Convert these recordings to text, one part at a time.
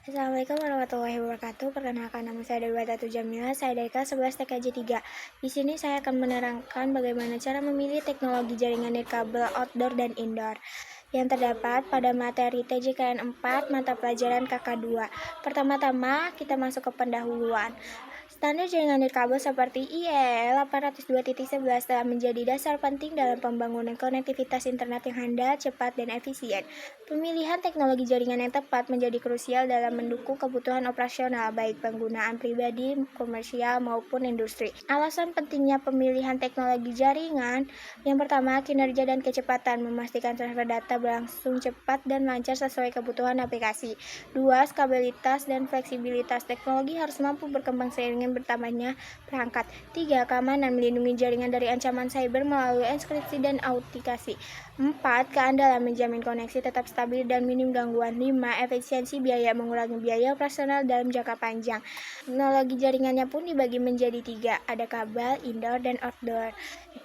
Assalamualaikum warahmatullahi wabarakatuh. Perkenalkan nama saya Dewi Tatu Jamila, saya dari kelas 11 TKJ 3. Di sini saya akan menerangkan bagaimana cara memilih teknologi jaringan nirkabel outdoor dan indoor yang terdapat pada materi TJKN 4 mata pelajaran KK2. Pertama-tama kita masuk ke pendahuluan. Standar jaringan nirkabel seperti IEEE 802.11 telah menjadi dasar penting dalam pembangunan konektivitas internet yang handal, cepat, dan efisien. Pemilihan teknologi jaringan yang tepat menjadi krusial dalam mendukung kebutuhan operasional, baik penggunaan pribadi, komersial, maupun industri. Alasan pentingnya pemilihan teknologi jaringan, yang pertama, kinerja dan kecepatan, memastikan transfer data berlangsung cepat dan lancar sesuai kebutuhan aplikasi. 2. Skalabilitas dan fleksibilitas, teknologi harus mampu berkembang seiring bertambahnya perangkat. 3. Keamanan, melindungi jaringan dari ancaman cyber melalui enkripsi dan autentikasi. 4. Keandalan, menjamin koneksi tetap stabil dan minim gangguan. 5. Efisiensi biaya, mengurangi biaya operasional dalam jangka panjang. Teknologi jaringannya pun dibagi menjadi 3, ada kabel, indoor, dan outdoor.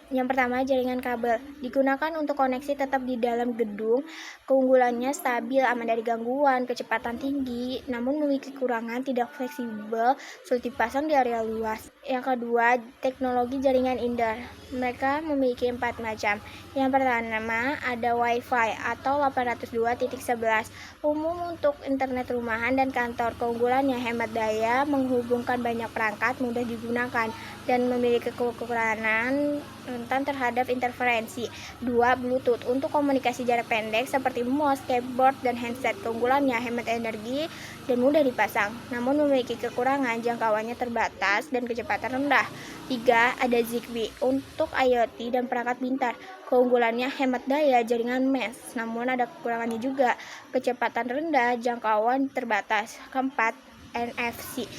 Yang pertama, jaringan kabel digunakan untuk koneksi tetap di dalam gedung. Keunggulannya stabil, aman dari gangguan, kecepatan tinggi, namun memiliki kekurangan, tidak fleksibel, sulit dipasang di area luas. Yang kedua, teknologi jaringan indoor. Mereka memiliki 4 macam. Yang pertama, ada Wi-Fi atau 802.11, umum untuk internet rumahan dan kantor. Keunggulannya hemat daya, menghubungkan banyak perangkat, mudah digunakan, dan memiliki kekurangan rentan terhadap interferensi. 2. Bluetooth untuk komunikasi jarak pendek seperti mouse, keyboard, dan handset. Keunggulannya hemat energi dan mudah dipasang, namun memiliki kekurangan, jangkauannya terbatas dan kecepatan rendah. 3. Ada Zigbee untuk IoT dan perangkat pintar. Keunggulannya hemat daya, jaringan mesh, namun ada kekurangannya juga, kecepatan rendah, jangkauan terbatas. 4. NFC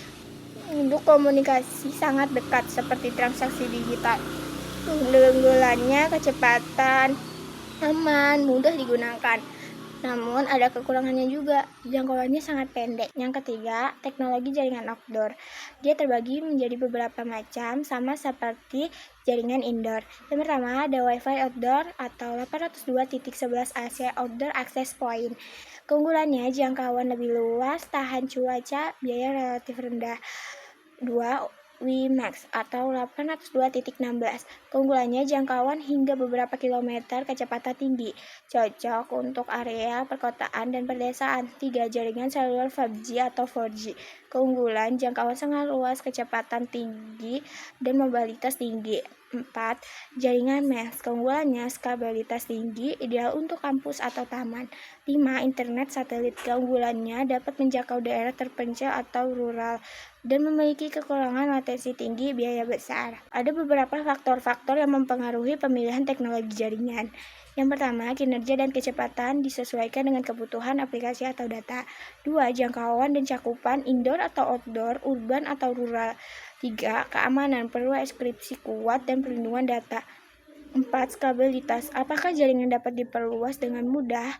untuk komunikasi sangat dekat seperti transaksi digital. Keunggulannya kecepatan, aman, mudah digunakan, namun ada kekurangannya juga, jangkauannya sangat pendek. Yang ketiga, teknologi jaringan outdoor. Dia terbagi menjadi beberapa macam, sama seperti jaringan indoor. Yang pertama, ada Wi-Fi outdoor atau 802.11 AC outdoor access point. Keunggulannya jangkauan lebih luas, tahan cuaca, biaya relatif rendah. 2. WiMAX atau 802.16. Keunggulannya jangkauan hingga beberapa kilometer, kecepatan tinggi, cocok untuk area perkotaan dan perdesaan. 3. Jaringan seluler 5G atau 4G. Keunggulan jangkauan sangat luas, kecepatan tinggi, dan mobilitas tinggi. 4. Jaringan mesh. Keunggulannya skalabilitas tinggi, ideal untuk kampus atau taman. 5. Internet satelit. Keunggulannya dapat menjangkau daerah terpencil atau rural dan memiliki kekurangan latensi tinggi, biaya besar. Ada beberapa faktor-faktor yang mempengaruhi pemilihan teknologi jaringan. Yang pertama, kinerja dan kecepatan disesuaikan dengan kebutuhan aplikasi atau data. 2. Jangkauan dan cakupan, indoor atau outdoor, urban atau rural. 3. Keamanan, perlu enkripsi kuat dan perlindungan data. 4. Skalabilitas, apakah jaringan dapat diperluas dengan mudah?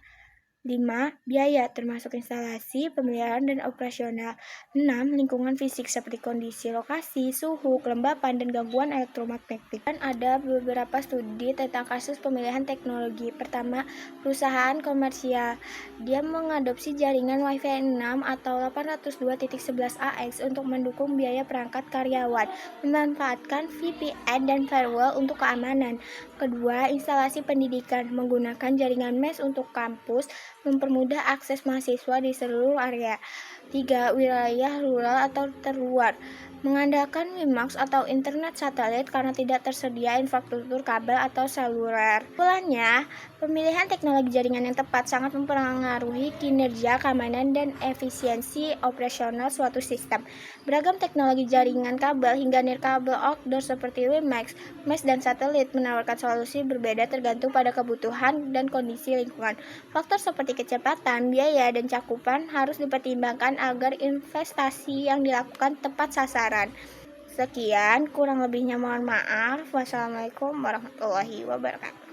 5. Biaya, termasuk instalasi, pemeliharaan, dan operasional. 6. Lingkungan fisik seperti kondisi lokasi, suhu, kelembapan, dan gangguan elektromagnetik. Dan ada beberapa studi tentang kasus pemilihan teknologi. Pertama, perusahaan komersial. Dia mengadopsi jaringan Wi-Fi 6 atau 802.11ax untuk mendukung biaya perangkat karyawan, memanfaatkan VPN dan firewall untuk keamanan. Kedua, instalasi pendidikan, menggunakan jaringan mesh untuk kampus, mempermudah akses mahasiswa di seluruh area. 3. Wilayah rural atau terluar, mengandalkan WiMAX atau internet satelit karena tidak tersedia infrastruktur kabel atau seluler. Kesimpulannya, pemilihan teknologi jaringan yang tepat sangat mempengaruhi kinerja, keamanan, dan efisiensi operasional suatu sistem. Beragam teknologi jaringan kabel hingga nirkabel outdoor seperti WiMAX, mesh, dan satelit menawarkan solusi berbeda tergantung pada kebutuhan dan kondisi lingkungan. Faktor seperti kecepatan, biaya, dan cakupan harus dipertimbangkan agar investasi yang dilakukan tepat sasaran. Sekian, kurang lebihnya mohon maaf. Wassalamualaikum warahmatullahi wabarakatuh.